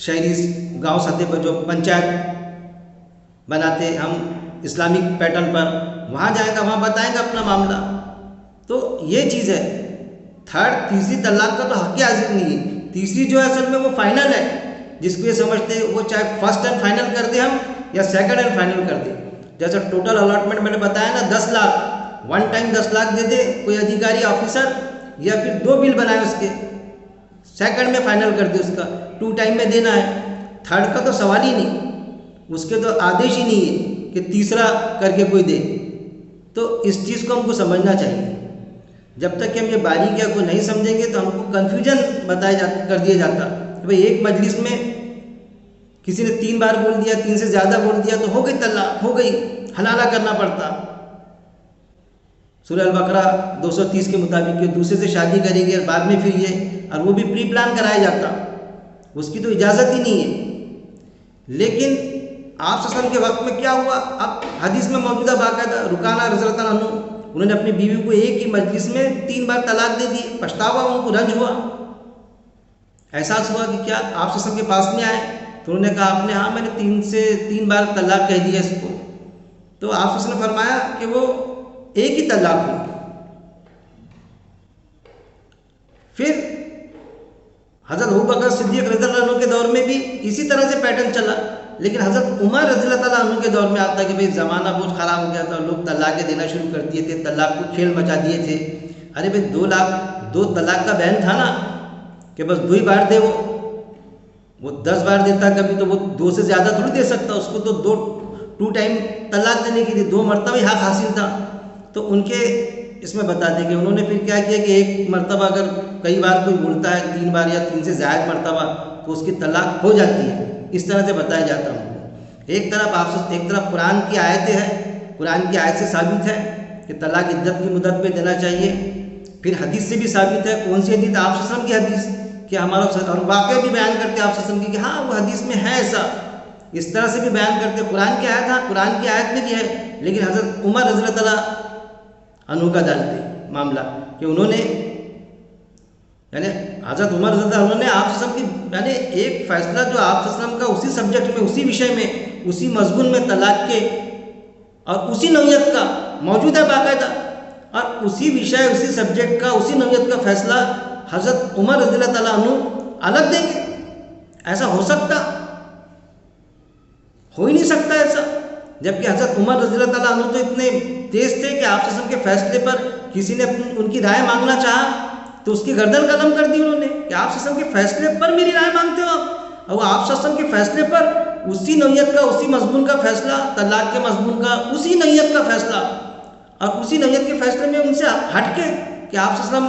شہری گاؤں سطح پر جو پنچایت بناتے ہم اسلامک پیٹرن پر، وہاں جائے گا، وہاں بتائیں گا اپنا معاملہ۔ تو یہ چیز ہے۔ تھرڈ، تیسری طلاق کا تو حق حاضر نہیں ہے۔ تیسری جو ہے اصل میں وہ فائنل ہے، جس کو یہ سمجھتے ہیں وہ چاہے فرسٹ اینڈ فائنل کر دیں ہم یا سیکنڈ اینڈ فائنل کر دیں۔ جیسا ٹوٹل الاٹمنٹ میں نے بتایا نا 10 لاکھ، ون ٹائم 10 لاکھ دے دے کوئی ادھیکاری آفیسر، یا پھر 2 بل بنائے اس کے، سیکنڈ میں فائنل کر دے اس کا، 2 ٹائم میں دینا ہے۔ تھرڈ کا تو سوال ہی نہیں، اس کے تو آدیش ہی نہیں ہے کہ تیسرا کر کے کوئی دے۔ تو اس چیز کو ہم کو سمجھنا چاہیے۔ جب تک کہ ہم یہ باریکیاں کو نہیں سمجھیں گے تو ہم کو کنفیوژن کر دیا جاتا کہ بھئی ایک مجلس میں کسی نے 3 بار بول دیا، 3 سے زیادہ بول دیا تو ہو گئی طلاق، ہو گئی، حلالہ کرنا پڑتا۔ سورہ البقرہ 230 کے مطابق کہ دوسرے سے شادی کریں گے اور بعد میں پھر یہ، اور وہ بھی پری پلان کرایا جاتا، اس کی تو اجازت ہی نہیں ہے۔ لیکن آپ صلی اللہ علیہ وسلم کے وقت میں کیا ہوا؟ اب حدیث میں موجودہ باقاعدہ رکانہ رضی اللہ عنہ، انہوں نے اپنی بیوی کو ایک ہی مجلس میں 3 بار طلاق دے دی، پچھتاوا ان کو رنج ہوا، احساس ہوا کہ کیا آپ صلی اللہ علیہ وسلم کے پاس میں آئے تو انہوں نے کہا آپ نے ہاں میں نے 3 بار طلاق کہہ دیا اس کو۔ تو آپ صلی اللہ علیہ وسلم نے فرمایا کہ وہ ایک ہی طلاق ہوئی۔ پھر حضرت ابوبکر صدیق رضی اللہ عنہ کے دور میں بھی اسی طرح سے پیٹرن چلا، لیکن حضرت عمر رضی اللہ تعالیٰ عنہ کے دور میں آتا ہے کہ بھئی زمانہ بہت خراب ہو گیا تھا، لوگ طلاقیں دینا شروع کر دیے تھے، طلاق کو کھیل مچا دیے تھے۔ ارے بھئی 2 طلاق کا بین تھا نا کہ بس 2 ہی بار دے، وہ 10 بار دیتا کبھی تو وہ 2 سے زیادہ تھوڑی دے سکتا، اس کو تو 2 ٹائم طلاق دینے کے لیے 2 مرتبہ ہی حق حاصل تھا۔ تو ان کے اس میں بتا دیں کہ انہوں نے پھر کیا کیا کہ ایک مرتبہ اگر کئی بار کوئی بولتا ہے 3 بار یا 3 سے زائد مرتبہ تو اس کی طلاق ہو جاتی ہے، اس طرح سے بتایا جاتا ہوں۔ ایک طرف قرآن کی آیتیں ہیں، قرآن کی آیت سے ثابت ہے کہ طلاق عدت کی مدت پہ دینا چاہیے، پھر حدیث سے بھی ثابت ہے۔ کون سی حدیث؟ آپ صلی اللہ علیہ وسلم کی حدیث کہ ہمارا، اور واقعہ بھی بیان کرتے ہیں آپ صلی اللہ علیہ وسلم کی کہ ہاں وہ حدیث میں ہے ایسا، اس طرح سے بھی بیان کرتے ہیں۔ قرآن کی آیت، ہاں قرآن کی آیت میں بھی ہے، لیکن حضرت عمر رضی اللہ تعالیٰ عنہ کا جانتے معاملہ کہ انہوں نے، یعنی حضرت عمر رضی اللہ عنہ نے آپ صلی اللہ علیہ وسلم کی، یعنی ایک فیصلہ جو آپ صلی اللہ علیہ وسلم کا اسی سبجیکٹ میں، اسی وشے میں، اسی مضمون میں طلاق کے اور اسی نوعیت کا موجود ہے باقاعدہ، اور اسی وشے، اسی سبجیکٹ کا، اسی نوعیت کا فیصلہ حضرت عمر رضی اللہ تعالیٰ عنہ الگ دیں گے؟ ایسا ہو سکتا؟ ہو ہی نہیں سکتا ایسا۔ جبکہ حضرت عمر رضی اللہ تعالیٰ عنہ تو اتنے تیز تھے کہ آپ صلی اللہ علیہ وسلم کے فیصلے پر کسی نے ان کی رائے مانگنا چاہا تو اس کی گردن قلم کر دی انہوں نے کہ آپ صلی اللہ علیہ وسلم کے فیصلے پر میری رائے مانگتے ہو آپ، اور وہ آپ صلی اللہ علیہ وسلم کے فیصلے پر اسی نوعیت کا، اسی مضمون کا فیصلہ، طلاق کے مضمون کا اسی نوعیت کا فیصلہ، اور اسی نوعیت کے فیصلے میں ان سے ہٹ کے کہ آپ صلی اللہ علیہ وسلم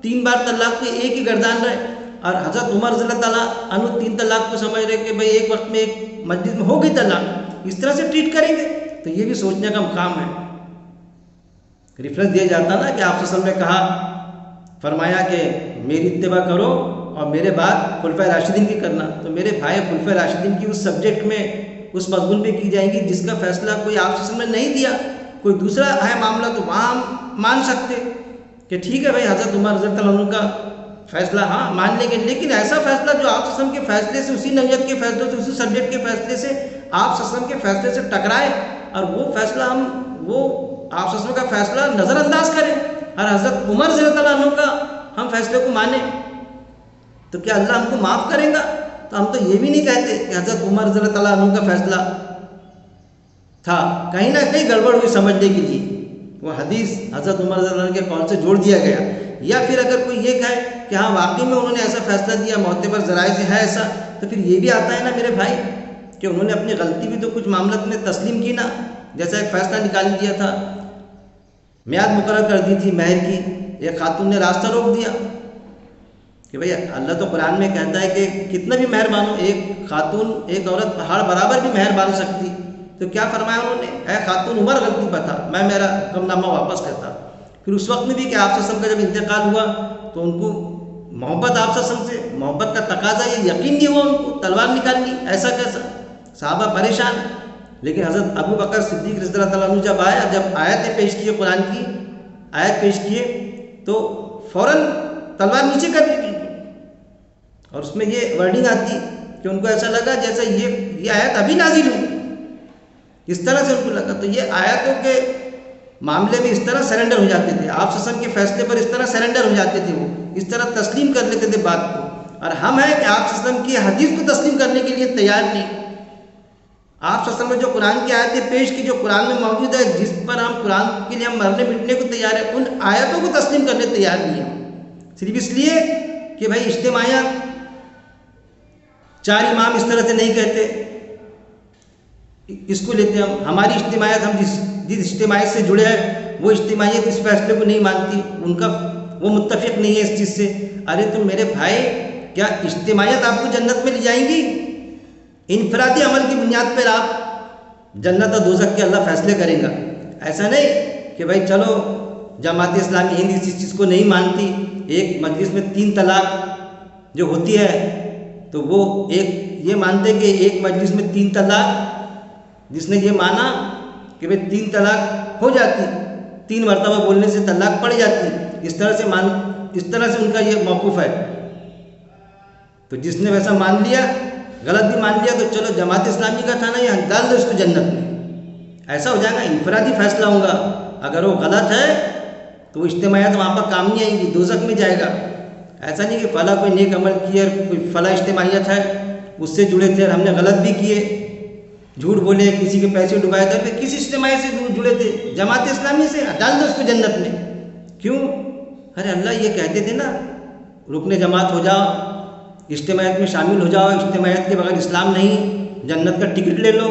3 بار طلاق پہ ایک ہی گردان رہے، اور حضرت عمر رضی اللہ تعالیٰ عنہ 3 طلاق کو سمجھ رہے کہ بھئی ایک وقت میں ایک مجلس میں ہو گئی طلاق، اس طرح سے ٹریٹ کریں گے؟ تو یہ بھی سوچنے کا مقام ہے۔ ریفرنس دیا جاتا نا کہ آپ صلی اللہ علیہ وسلم نے کہا، فرمایا کہ میری اتباع کرو اور میرے بعد خلفائے راشدین کی کرنا، تو میرے بھائی خلفائے راشدین کی اس سبجیکٹ میں، اس مضمون پہ کی جائیں گی جس کا فیصلہ کوئی آپ صلی اللہ علیہ وسلم نے نہیں دیا، کوئی دوسرا ہے معاملہ، تو وہاں ہم مان سکتے کہ ٹھیک ہے بھائی حضرت عمر رضی اللہ عنہ کا فیصلہ ہاں مان لیں گے، لیکن ایسا فیصلہ جو آپ صلی اللہ علیہ وسلم کے فیصلے سے، اسی نوعیت کے فیصلے سے، اسی سبجیکٹ کے فیصلے سے آپ صلی اللہ علیہ وسلم کے فیصلے سے ٹکرائے، اور وہ فیصلہ ہم، وہ آپ صلی اللہ علیہ وسلم کا فیصلہ نظر انداز کریں اور حضرت عمر رضی اللہ عنہ کا ہم فیصلے کو مانیں، تو کیا اللہ ہم کو معاف کرے گا؟ تو ہم تو یہ بھی نہیں کہتے کہ حضرت عمر رضی اللہ عنہ کا فیصلہ تھا، کہیں نہ کہیں گڑبڑ ہوئی سمجھنے کے لیے وہ حدیث حضرت عمر رضی اللہ عنہ کے قول سے جوڑ دیا گیا، یا پھر اگر کوئی یہ کہے کہ ہاں واقعی میں انہوں نے ایسا فیصلہ دیا، معتبر ذرائع سے ہے ایسا، تو پھر یہ بھی آتا ہے نا میرے بھائی کہ انہوں نے اپنی غلطی بھی تو کچھ معاملات میں تسلیم کی نا، جیسا ایک فیصلہ نکال دیا تھا، میعاد مقرر کر دی تھی مہر کی، ایک خاتون نے راستہ روک دیا کہ بھئی اللہ تو قرآن میں کہتا ہے کہ کتنا بھی مہر مانو، ایک خاتون، ایک عورت پہاڑ برابر بھی مہر مان سکتی، تو کیا فرمایا انہوں نے؟ اے خاتون عمر غلطی پر تھا، میں میرا حکم نامہ واپس کرتا۔ پھر اس وقت میں بھی کہ آپ صلی اللہ علیہ وسلم کا جب انتقال ہوا تو ان کو محبت آپ صلی اللہ علیہ وسلم سے، محبت کا تقاضا، یہ یقین نہیں ہوا ان کو تلوار نکالنی، ایسا کیسا؟ صحابہ پریشان، لیکن حضرت ابو بکر صدیق رضی اللہ تعالیٰ عنہ جب آیا، جب آیتیں پیش کیے، قرآن کی آیت پیش کیے تو فوراً تلوار نیچے کر دی، اور اس میں یہ ورڈنگ آتی کہ ان کو ایسا لگا جیسا یہ آیت ابھی نازل ہوئی، اس طرح سے ان کو لگا. تو یہ آیتوں کے معاملے میں اس طرح سرنڈر ہو جاتے تھے، آپ صلی اللہ علیہ وسلم کے فیصلے پر اس طرح سرنڈر ہو جاتے تھے، وہ اس طرح تسلیم کر لیتے تھے بات کو. اور ہم ہیں کہ آپ صلی اللہ علیہ وسلم کی حدیث کو تسلیم کرنے کے لیے تیار نہیں. آپ صلی اللہ علیہ وسلم نے جو قرآن کی آیتیں پیش کی، جو قرآن میں موجود ہے، جس پر ہم قرآن کے لیے ہم مرنے مٹنے کو تیار ہیں، ان آیتوں کو تسلیم کرنے تیار نہیں ہیں، صرف اس لیے کہ بھائی اجتماعیت 4 امام اس طرح سے نہیں کہتے، اس کو لیتے ہماری اجتماعیت، ہم جس اجتماعیت سے جڑے ہیں وہ اجتماعیت اس فیصلے کو نہیں مانتی، ان کا وہ متفق نہیں ہے اس چیز سے. ارے تو میرے بھائی، کیا اجتماعیت آپ کو جنت میں لے جائیں گی؟ انفرادی عمل کی بنیاد پر آپ جنت اور دوزخ کے اللہ فیصلے کریں گا. ایسا نہیں کہ بھائی چلو جماعت اسلامی ہند اس چیز کو نہیں مانتی، ایک مجلس میں 3 طلاق جو ہوتی ہے تو وہ یہ مانتے کہ ایک مجلس میں 3 طلاق، جس نے یہ مانا کہ بھائی 3 طلاق ہو جاتی، 3 مرتبہ بولنے سے طلاق پڑ جاتی، اس طرح سے ان کا یہ موقف ہے. تو جس نے ویسا مان لیا، غلط بھی مان لیا، تو چلو جماعت اسلامی کا تھا نا، یہ ڈال دو اس کو جنت میں. ایسا ہو جائے گا، انفرادی فیصلہ ہوگا. اگر وہ غلط ہے تو وہ اجتماعیت وہاں پر کام نہیں آئیں گی، دوزخ میں جائے گا. ایسا نہیں کہ فلاں کوئی نیک عمل کیا، کوئی فلاں اجتماعیت ہے اس سے جڑے تھے اور ہم نے غلط بھی کیے، جھوٹ بولے، کسی کے پیسے ڈبائے تھے، پھر کس اجتماعیت سے جڑے تھے؟ جماعت اسلامی سے. ڈال دو اس کو جنت میں. کیوں؟ ارے اللہ یہ کہتے تھے نا، رکن جماعت ہو جاؤ، اجتماعیت میں شامل ہو جاؤ، اجتماعیت کے بغیر اسلام نہیں، جنت کا ٹکٹ لے لو.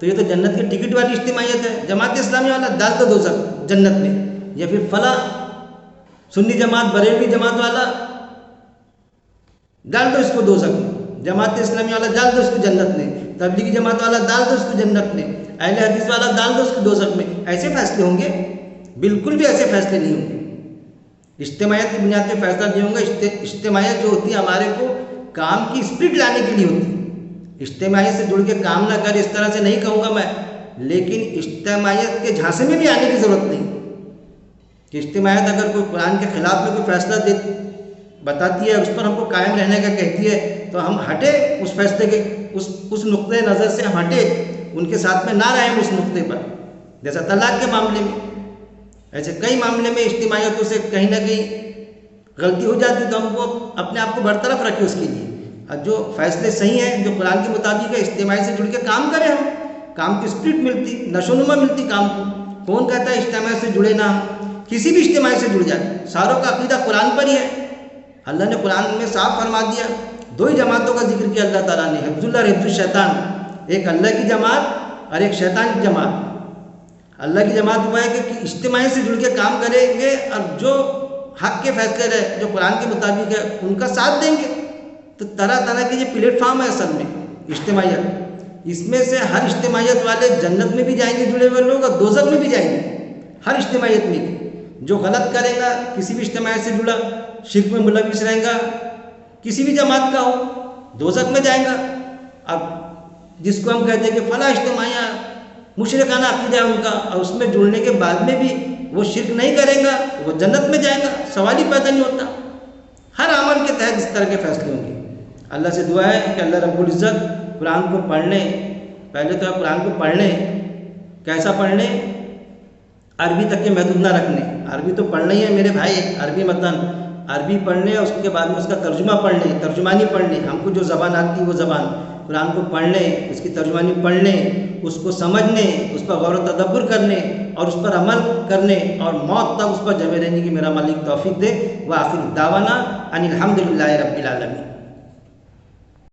تو یہ تو جنت کے ٹکٹ والی اجتماعیت ہے. جماعت اسلامی والا ڈال دو دوزخ جنت میں. یا پھر فلاں سنی جماعت، بریلوی جماعت والا ڈال دو اس کو دوزخ میں. جماعت اسلامی والا ڈال دو اس کو جنت میں. تبلیغی جماعت والا ڈال دو اس کو جنت میں. اہل حدیث والا ڈال دو اس کو دوزخ میں. ایسے فیصلے ہوں گے؟ بالکل بھی ایسے فیصلے نہیں ہوں گے. اجتماعیت کی بنیاد پہ فیصلہ نہیں ہوگا. اجتماعیت جو ہوتی ہے ہمارے کو کام کی اسپرٹ لانے کے لیے ہوتی ہے. اجتماعیت سے جڑ کے کام نہ کر، اس طرح سے نہیں کہوں گا میں، لیکن اجتماعیت کے جھانسے میں بھی آنے کی ضرورت نہیں کہ اجتماعیت اگر کوئی قرآن کے خلاف میں کوئی فیصلہ بتاتی ہے، اس پر ہم کو قائم رہنے کا کہتی ہے، تو ہم ہٹے اس فیصلے کے اس نقطۂ نظر سے، ہم ہٹے، ان کے ساتھ میں نہ رہیں اس نقطے پر. جیسا طلاق کے معاملے میں، ایسے کئی معاملے میں اجتماعیتوں سے کہیں نہ کہیں غلطی ہو جاتی، تو ہم کو اپنے آپ کو برطرف رکھے اس کے لیے. اور جو فیصلے صحیح ہیں، جو قرآن کے مطابق ہے، اجتماعی سے جڑ کے کام کریں. ہم کام کی اسپرٹ ملتی، نشو و نما ملتی کام کو. کون کہتا ہے اجتماعی سے جڑے نہ؟ ہم کسی بھی اجتماعی سے جڑ جائے. ساروں کا عقیدہ قرآن پر ہی ہے. اللہ نے قرآن میں صاف فرما دیا، 2 ہی جماعتوں کا ذکر کیا اللہ تعالیٰ نے، حفظ اللہ اور حفظ الشیطان. ایک اللہ کی جماعت اور ایک شیطان کی جماعت. اللہ کی جماعت ہوا ہے کہ اجتماعی سے جڑ کے کام کریں گے اور جو حق کے فیصلے رہے، جو قرآن کے مطابق ہے، ان کا ساتھ دیں گے. تو طرح طرح کے یہ پلیٹ فارم ہے اصل میں اجتماعیت. اس میں سے ہر اجتماعیت والے جنت میں بھی جائیں گے جڑے ہوئے لوگ، اور دوزخ میں بھی جائیں گے. ہر اجتماعیت میں جو غلط کرے گا، کسی بھی اجتماعیت سے جڑا، شرک میں ملوث رہے گا، کسی بھی جماعت کا ہو، دوزخ میں جائے گا. اب جس کو ہم کہتے ہیں کہ فلاں اجتماعیت مشرکانہ عقیدہ ہے ان کا، اور اس میں جڑنے کے بعد میں بھی وہ شرک نہیں کرے گا، وہ جنت میں جائے گا. سوال ہی پیدا نہیں ہوتا. ہر عمل کے تحت اس طرح کے فیصلے ہوں گے. اللہ سے دعا ہے کہ اللہ رب العزت قرآن کو پڑھنے، پہلے تو قرآن کو پڑھنے، کیسا پڑھنے؟ عربی تک کے محدود نہ رکھنے. عربی تو پڑھنا ہی ہے میرے بھائی، عربی متن عربی پڑھنے، اس کے بعد میں اس کا ترجمہ پڑھنے، ترجمانی پڑھنے. ہم کو جو زبان آتی ہے وہ زبان قرآن کو پڑھنے، اس کی ترجمانی پڑھنے، اس کو سمجھنے، اس پر غور و تدبر کرنے اور اس پر عمل کرنے، اور موت تک اس پر جمے رہنے کی میرا مالک توفیق دے. وآخر دعوانا ان الحمد للہ رب العالمین.